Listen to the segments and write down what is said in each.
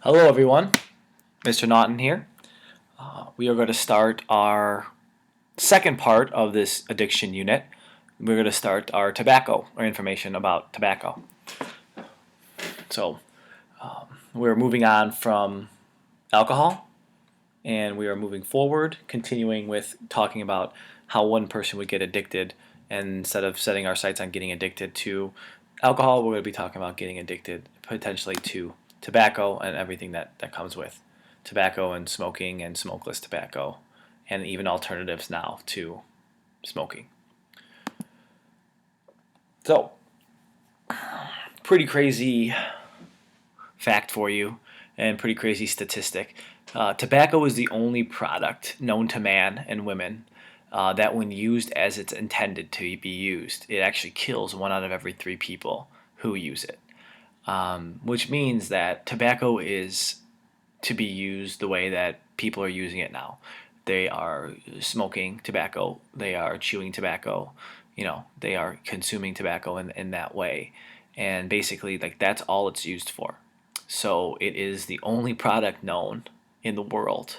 Hello, everyone. Mr. Naughton here. We are going to start our second part of this addiction unit. We're going to start our tobacco, or information about tobacco. So, we're moving on from alcohol, and we are moving forward, continuing with talking about how one person would get addicted. And instead of setting our sights on getting addicted to alcohol, we're going to be talking about getting addicted potentially to tobacco and everything that comes with tobacco and smoking and smokeless tobacco, and even alternatives now to smoking. So, pretty crazy fact for you, and pretty crazy statistic. Tobacco is the only product known to man and women that, when used as it's intended to be used, it actually kills 1 out of every 3 people who use it. Which means that tobacco is to be used the way that people are using it now. They are smoking tobacco, they are chewing tobacco, they are consuming tobacco in that way. And basically, like, that's all it's used for. So it is the only product known in the world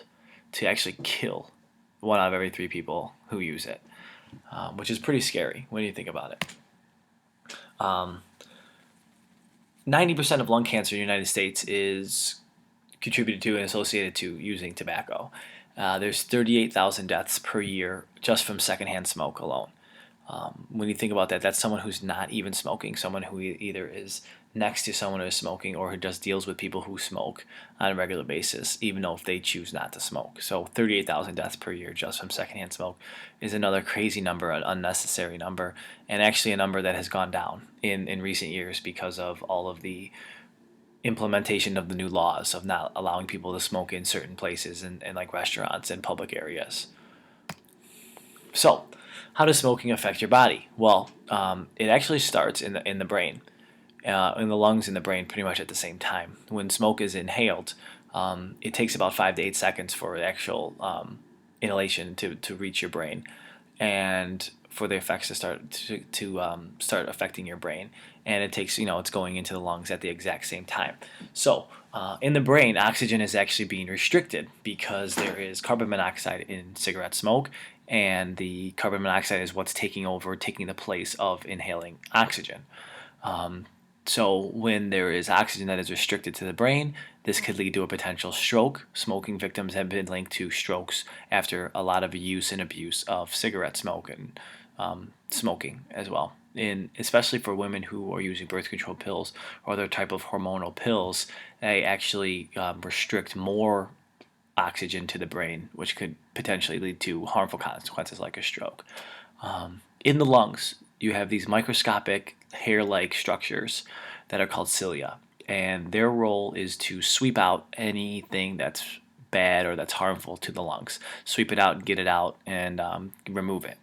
to actually kill 1 out of every 3 people who use it, which is pretty scary when you think about it. 90% of lung cancer in the United States is contributed to and associated to using tobacco. There's 38,000 deaths per year just from secondhand smoke alone. When you think about that, that's someone who's not even smoking, someone who either is next to someone who is smoking or who just deals with people who smoke on a regular basis, even though if they choose not to smoke. So 38,000 deaths per year just from secondhand smoke is another crazy number, an unnecessary number, and actually a number that has gone down in recent years because of all of the implementation of the new laws of not allowing people to smoke in certain places and like restaurants and public areas. So, how does smoking affect your body? Well, it actually starts in the brain, in the lungs, in the brain, pretty much at the same time. When smoke is inhaled, it takes about 5 to 8 seconds for the actual inhalation to reach your brain, and for the effects to start affecting your brain. And it takes, it's going into the lungs at the exact same time. So in the brain, oxygen is actually being restricted because there is carbon monoxide in cigarette smoke, and the carbon monoxide is what's taking the place of inhaling oxygen. So when there is oxygen that is restricted to the brain, this could lead to a potential stroke. Smoking victims have been linked to strokes after a lot of use and abuse of cigarette smoke and smoking as well. And especially for women who are using birth control pills or other type of hormonal pills, they actually restrict more oxygen to the brain, which could potentially lead to harmful consequences like a stroke. In the lungs, you have these microscopic hair-like structures that are called cilia, and their role is to sweep out anything that's bad or that's harmful to the lungs. Sweep it out and get it out and remove it.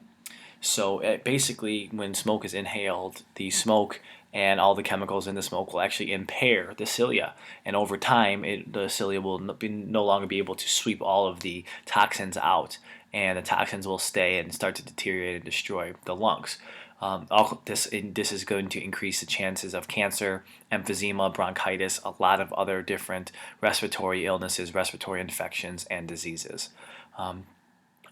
So basically, when smoke is inhaled, the smoke and all the chemicals in the smoke will actually impair the cilia, and over time, the cilia will no longer be able to sweep all of the toxins out, and the toxins will stay and start to deteriorate and destroy the lungs. This is going to increase the chances of cancer, emphysema, bronchitis, a lot of other different respiratory illnesses, respiratory infections, and diseases.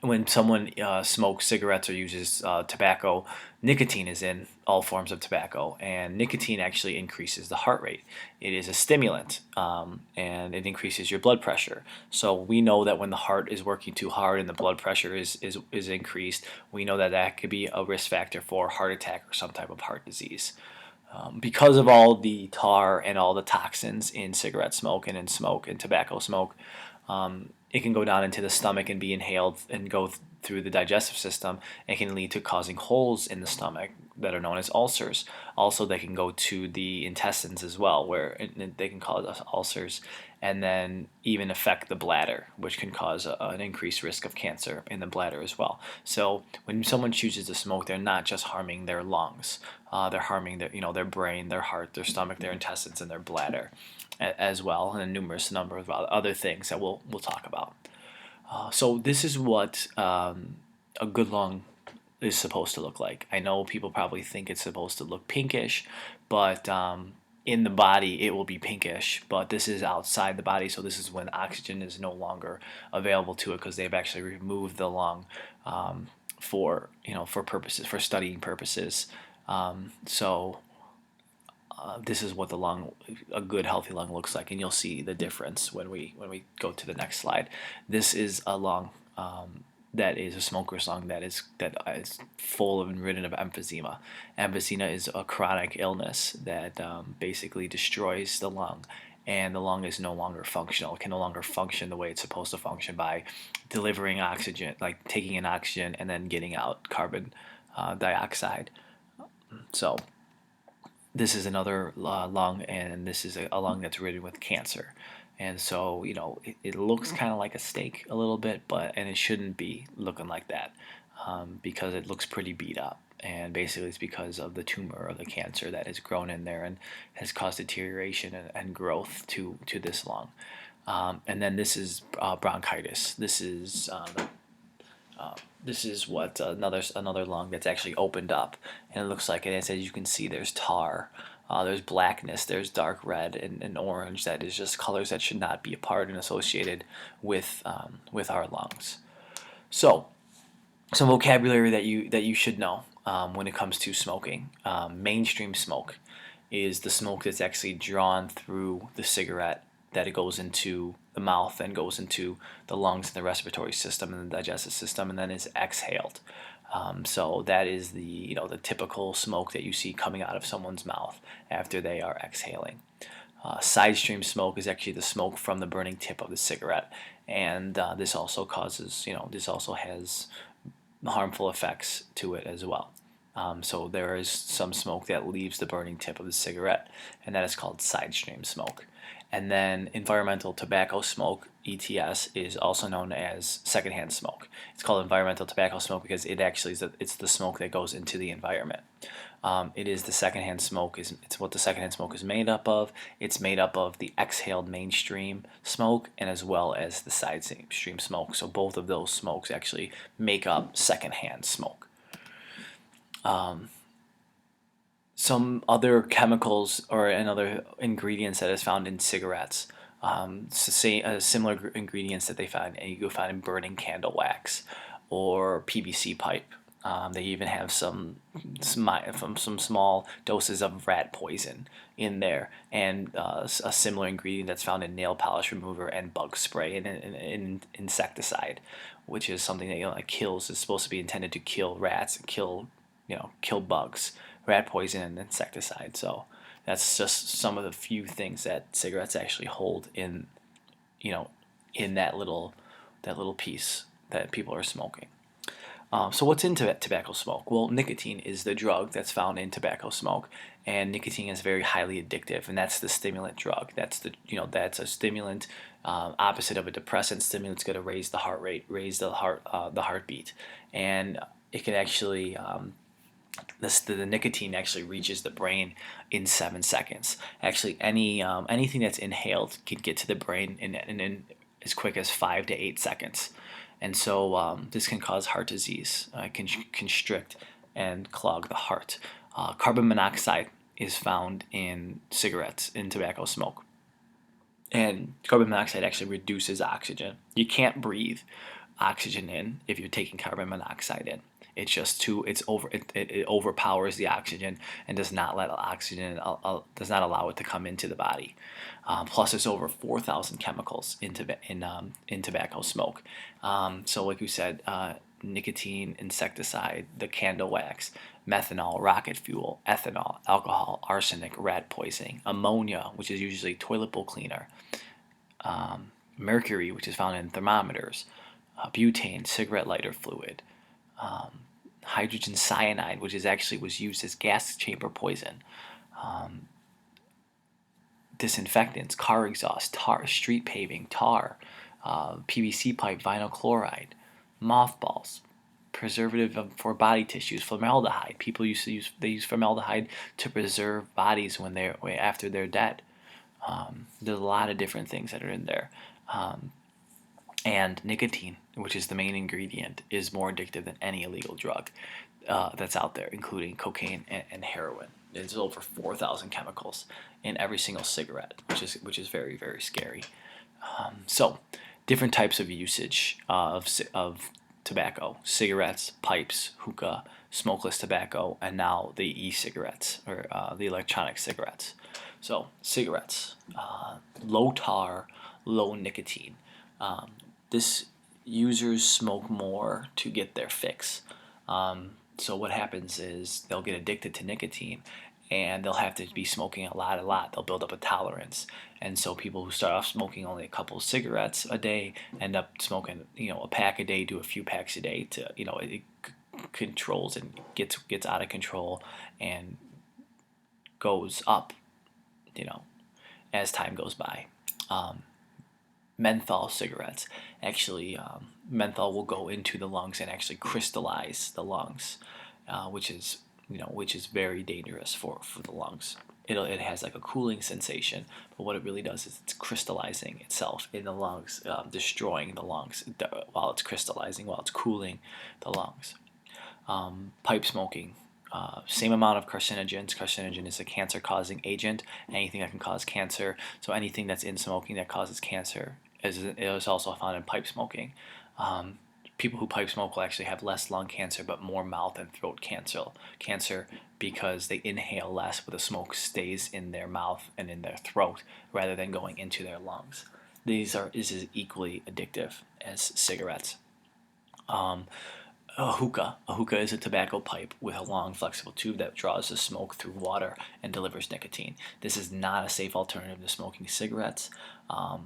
When someone smokes cigarettes or uses tobacco, nicotine is in all forms of tobacco, and nicotine actually increases the heart rate. It is a stimulant, and it increases your blood pressure. So we know that when the heart is working too hard and the blood pressure is increased, we know that that could be a risk factor for heart attack or some type of heart disease. Because of all the tar and all the toxins in cigarette smoke and in smoke and tobacco smoke, it can go down into the stomach and be inhaled and go through the digestive system. It can lead to causing holes in the stomach that are known as ulcers. Also, they can go to the intestines as well, where they can cause ulcers, and then even affect the bladder, which can cause an increased risk of cancer in the bladder as well. So when someone chooses to smoke, they're not just harming their lungs; they're harming their brain, their heart, their stomach, their intestines, and their bladder as well, and a numerous number of other things that we'll talk about. So this is what a good lung is supposed to look like. I know people probably think it's supposed to look pinkish, but in the body, it will be pinkish, but this is outside the body, so this is when oxygen is no longer available to it because they've actually removed the lung for for purposes for studying purposes. So this is what a good healthy lung looks like, and you'll see the difference when we go to the next slide. This is a lung that is a smoker's lung that is full of and ridden of emphysema. Emphysema is a chronic illness that basically destroys the lung, and the lung is no longer functional. It can no longer function the way it's supposed to function by delivering oxygen, like taking in oxygen and then getting out carbon dioxide. So this is another lung, and this is a lung that's ridden with cancer. And so, it looks kind of like a steak a little bit, and it shouldn't be looking like that because it looks pretty beat up. And basically, it's because of the tumor or the cancer that has grown in there and has caused deterioration and growth to this lung. And then this is bronchitis. This is what another lung that's actually opened up, and it looks like it. As you can see, there's tar, there's blackness, there's dark red and orange. That is just colors that should not be a part and associated with our lungs. So, some vocabulary that you should know when it comes to smoking. Mainstream smoke is the smoke that's actually drawn through the cigarette, that it goes into the mouth and goes into the lungs and the respiratory system and the digestive system, and then is exhaled. So that is the typical smoke that you see coming out of someone's mouth after they are exhaling. Side stream smoke is actually the smoke from the burning tip of the cigarette, and this also has harmful effects to it as well. So there is some smoke that leaves the burning tip of the cigarette, and that is called side stream smoke. And then environmental tobacco smoke, ETS, is also known as secondhand smoke. It's called environmental tobacco smoke because it actually it's the smoke that goes into the environment. It is the secondhand smoke. It's what the secondhand smoke is made up of. It's made up of the exhaled mainstream smoke and as well as the side stream smoke. So both of those smokes actually make up secondhand smoke. Some other chemicals and other ingredients that is found in cigarettes, similar ingredients that you can find in burning candle wax or PVC pipe. They even have some small doses of rat poison in there, and a similar ingredient that's found in nail polish remover and bug spray and insecticide, which is something that kills. Is supposed to be intended to kill rats and kill bugs. Rat poison and insecticide. So that's just some of the few things that cigarettes actually hold in that little piece that people are smoking. So what's in tobacco smoke? Well, nicotine is the drug that's found in tobacco smoke, and nicotine is very highly addictive, and that's the stimulant drug. That's a stimulant opposite of a depressant. Stimulant's going to raise the heart rate, raise the heartbeat, and it can actually the nicotine actually reaches the brain in 7 seconds. Actually, anything that's inhaled can get to the brain in as quick as 5 to 8 seconds, and so this can cause heart disease. It can constrict and clog the heart. Carbon monoxide is found in cigarettes, in tobacco smoke, and carbon monoxide actually reduces oxygen. You can't breathe oxygen in if you're taking carbon monoxide in. It's just it overpowers the oxygen and does not let oxygen does not allow it to come into the body. Plus, there's over 4,000 chemicals in tobacco smoke. So, like we said, nicotine, insecticide, the candle wax, methanol, rocket fuel, ethanol, alcohol, arsenic, rat poisoning, ammonia, which is usually toilet bowl cleaner, mercury, which is found in thermometers, butane, cigarette lighter fluid, hydrogen cyanide, which was used as gas chamber poison, disinfectants, car exhaust, tar, street paving, tar, PVC pipe, vinyl chloride, mothballs, preservative for body tissues, formaldehyde. People use formaldehyde to preserve bodies after they're dead. There's a lot of different things that are in there. And nicotine, which is the main ingredient, is more addictive than any illegal drug that's out there, including cocaine and heroin. There's over 4,000 chemicals in every single cigarette, which is very, very scary. So, different types of usage of tobacco: cigarettes, pipes, hookah, smokeless tobacco, and now the e-cigarettes, or the electronic cigarettes. So, cigarettes, low tar, low nicotine. This Users smoke more to get their fix. So what happens is they'll get addicted to nicotine, and they'll have to be smoking a lot. They'll build up a tolerance, and so people who start off smoking only a couple of cigarettes a day end up smoking, a pack a day to a few packs a day. To it controls and gets out of control and goes up, you know, as time goes by. Menthol cigarettes actually, menthol will go into the lungs and actually crystallize the lungs, which is very dangerous for the lungs. It has like a cooling sensation, but what it really does is it's crystallizing itself in the lungs, destroying the lungs while it's crystallizing, while it's cooling the lungs. Pipe smoking, same amount of carcinogens. Carcinogen is a cancer-causing agent. Anything that can cause cancer. So anything that's in smoking that causes cancer is also found in pipe smoking. People who pipe smoke will actually have less lung cancer, but more mouth and throat cancer because they inhale less, but the smoke stays in their mouth and in their throat rather than going into their lungs. This is equally addictive as cigarettes. A hookah. A hookah is a tobacco pipe with a long, flexible tube that draws the smoke through water and delivers nicotine. This is not a safe alternative to smoking cigarettes,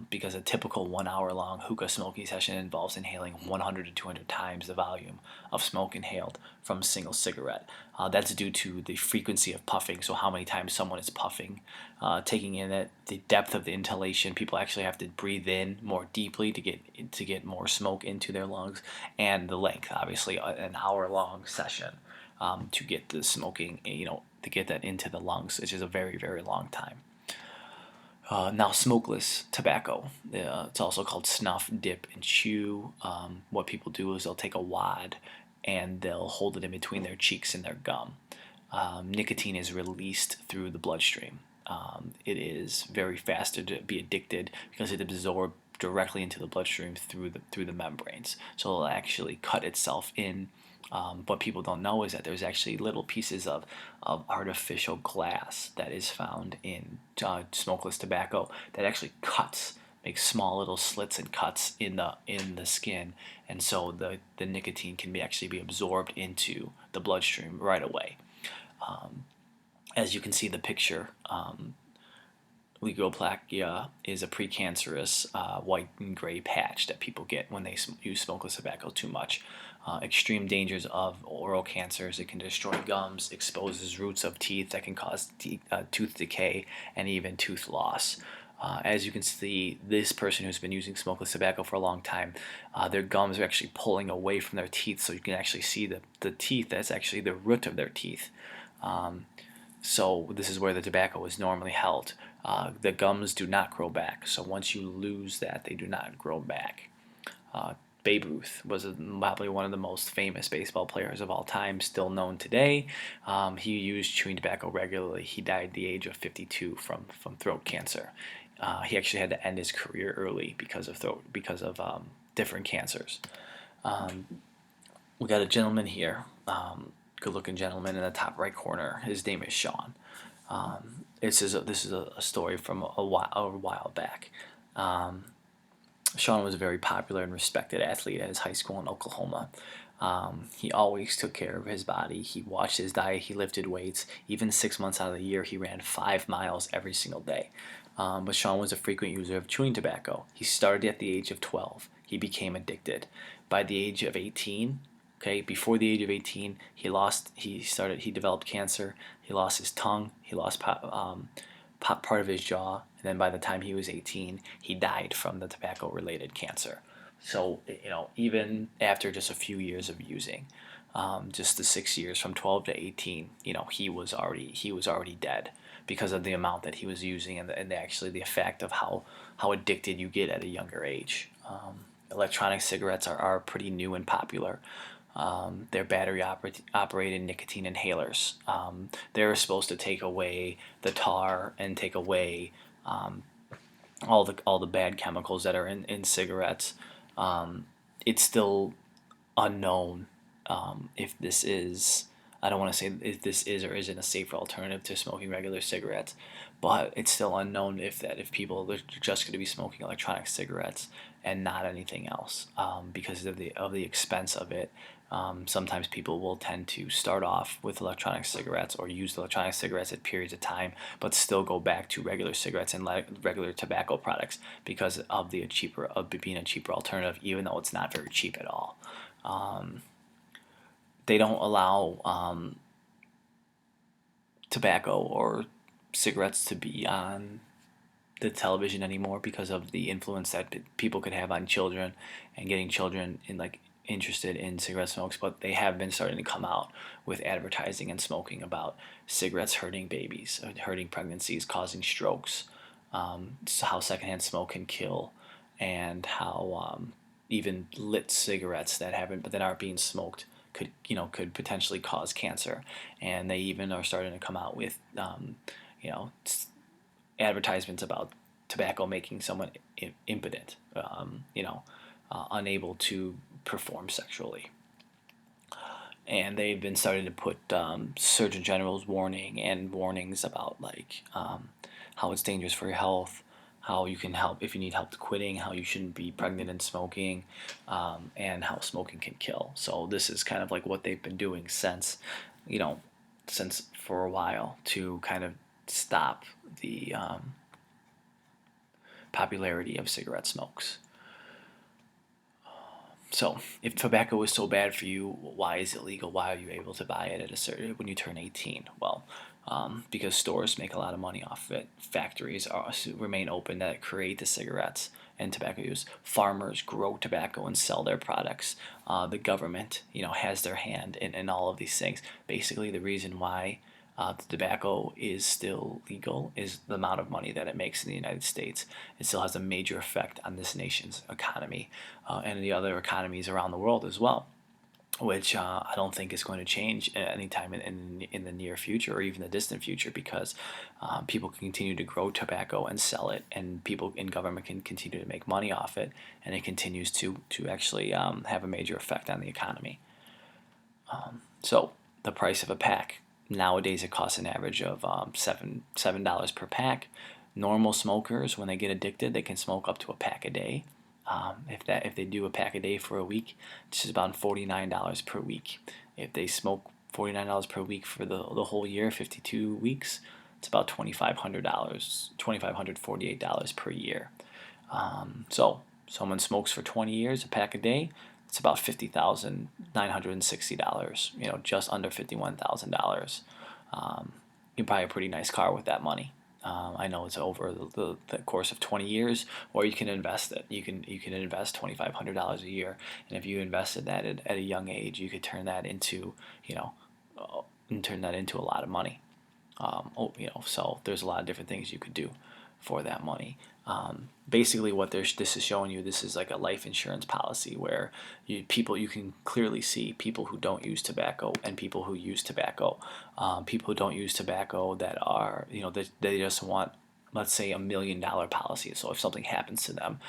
because a typical 1 hour long hookah smoking session involves inhaling 100 to 200 times the volume of smoke inhaled from a single cigarette. That's due to the frequency of puffing, so how many times someone is puffing, taking in it, the depth of the inhalation. People actually have to breathe in more deeply to get more smoke into their lungs, and the length, obviously, an hour-long session to get the smoking, to get that into the lungs, which is a very, very long time. Now, smokeless tobacco. It's also called snuff, dip, and chew. What people do is they'll take a wad and they'll hold it in between their cheeks and their gum. Nicotine is released through the bloodstream. It is very fast to be addicted because it absorbs directly into the bloodstream through the membranes. So it'll actually cut itself in. What people don't know is that there's actually little pieces of artificial glass that is found in smokeless tobacco that actually makes small little slits and cuts in the skin, and so the nicotine can actually be absorbed into the bloodstream right away. As you can see in the picture, Leukoplakia is a precancerous white and gray patch that people get when they use smokeless tobacco too much. Extreme dangers of oral cancers: it can destroy gums, exposes roots of teeth that can cause tooth decay and even tooth loss. As you can see, this person who's been using smokeless tobacco for a long time, their gums are actually pulling away from their teeth, so you can actually see the teeth. That's actually the root of their teeth. So this is where the tobacco is normally held. The gums do not grow back, so once you lose that, they do not grow back. Babe Ruth was probably one of the most famous baseball players of all time, still known today. He used chewing tobacco regularly. He died at the age of 52 from throat cancer. He actually had to end his career early because of different cancers. We got a gentleman here, good-looking gentleman in the top right corner. His name is Sean. This is a story from a while back. Sean was a very popular and respected athlete at his high school in Oklahoma. He always took care of his body. He watched his diet. He lifted weights. Even 6 months out of the year, he ran 5 miles every single day. But Sean was a frequent user of chewing tobacco. He started at the age of 12. He became addicted. By the age of 18, before the age of 18, he developed cancer. He lost his tongue. He lost part of his jaw, and then by the time he was 18, he died from the tobacco-related cancer. So, even after just a few years of using, just the 6 years from 12 to 18, he was already dead because of the amount that he was using, and actually the effect of how addicted you get at a younger age. Electronic cigarettes are pretty new and popular. They're operated nicotine inhalers. They're supposed to take away the tar and take away all the bad chemicals that are in cigarettes. It's still unknown if this is. I don't want to say if this is or isn't a safer alternative to smoking regular cigarettes, but it's still unknown if people are just going to be smoking electronic cigarettes and not anything else because of the expense of it. Sometimes people will tend to start off with electronic cigarettes or use electronic cigarettes at periods of time, but still go back to regular cigarettes and regular tobacco products because of being a cheaper alternative, even though it's not very cheap at all. They don't allow tobacco or cigarettes to be on the television anymore because of the influence that people could have on children and getting children interested in cigarette smokes. But they have been starting to come out with advertising and smoking about cigarettes hurting babies, hurting pregnancies, causing strokes, how secondhand smoke can kill, and how even lit cigarettes that aren't being smoked could potentially cause cancer. And they even are starting to come out with you know advertisements about tobacco making someone impotent, unable to perform sexually. And they've been starting to put Surgeon General's warnings about how it's dangerous for your health, how you can help if you need help quitting, how you shouldn't be pregnant and smoking, and how smoking can kill. So this is kind of like what they've been doing since for a while to kind of stop the popularity of cigarette smokes. So, if tobacco is so bad for you, why is it legal? Why are you able to buy it when you turn 18? Well, because stores make a lot of money off of it. Factories remain open that create the cigarettes and tobacco use. Farmers grow tobacco and sell their products. The government, has their hand in all of these things. Basically, the reason why the tobacco is still legal is the amount of money that it makes in the United States. It still has a major effect on this nation's economy and the other economies around the world as well, which I don't think is going to change anytime in the near future or even the distant future because people can continue to grow tobacco and sell it, and people in government can continue to make money off it, and it continues to actually have a major effect on the economy. So the price of a pack. Nowadays, it costs an average of $7 per pack. Normal smokers, when they get addicted, they can smoke up to a pack a day. If they do a pack a day for a week, it's just about $49 per week. If they smoke $49 per week for the whole year, 52 weeks, it's about $2,548 per year. So someone smokes for 20 years, a pack a day, it's about $50,960. Just under $51,000. You can buy a pretty nice car with that money. I know it's over the course of 20 years, or you can invest it. You can invest $2,500 a year, and if you invested that at a young age, you could turn that into a lot of money. So there's a lot of different things you could do for that money. Basically, what this is showing you, this is like a life insurance policy where you can clearly see people who don't use tobacco and people who use tobacco. People who don't use tobacco that are, they just want, let's say, $1 million policy. So if something happens to them,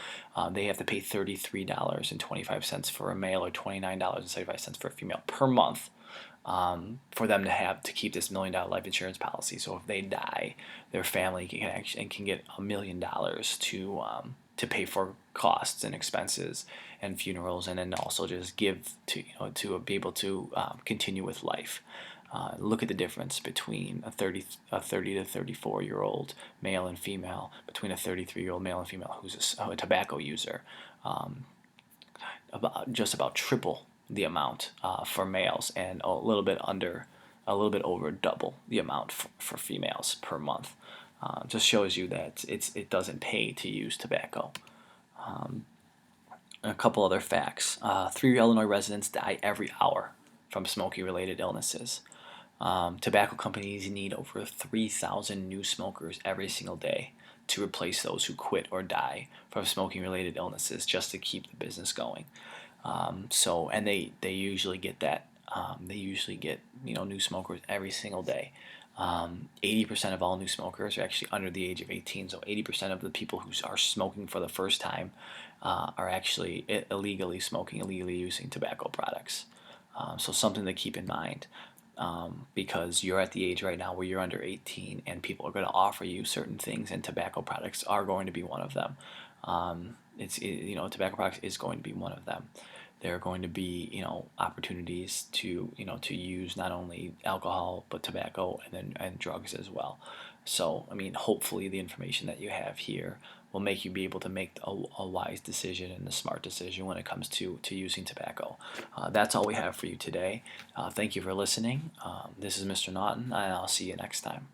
they have to pay $33.25 for a male or $29.75 for a female per month. For them to keep this $1 million life insurance policy. So if they die, their family can get $1 million to pay for costs and expenses and funerals, and then also just give to be able to continue with life. Look at the difference between a 30 to 34-year-old male and female, between a 33-year-old male and female who's a tobacco user. About triple the amount for males, and a little bit over double the amount for females per month. Just shows you that it doesn't pay to use tobacco. A couple other facts: 3 Illinois residents die every hour from smoking-related illnesses. Tobacco companies need over 3,000 new smokers every single day to replace those who quit or die from smoking-related illnesses just to keep the business going. And they usually get that. They usually get new smokers every single day. 80% of all new smokers are actually under the age of 18. So 80% of the people who are smoking for the first time are actually illegally smoking, illegally using tobacco products. So something to keep in mind, because you're at the age right now where you're under 18 and people are going to offer you certain things, and tobacco products are going to be one of them. Tobacco products is going to be one of them. There are going to be opportunities to use not only alcohol but tobacco and drugs as well. So I mean, hopefully the information that you have here will make you be able to make a wise decision and a smart decision when it comes to using tobacco. That's all we have for you today. Thank you for listening. This is Mr. Naughton, and I'll see you next time.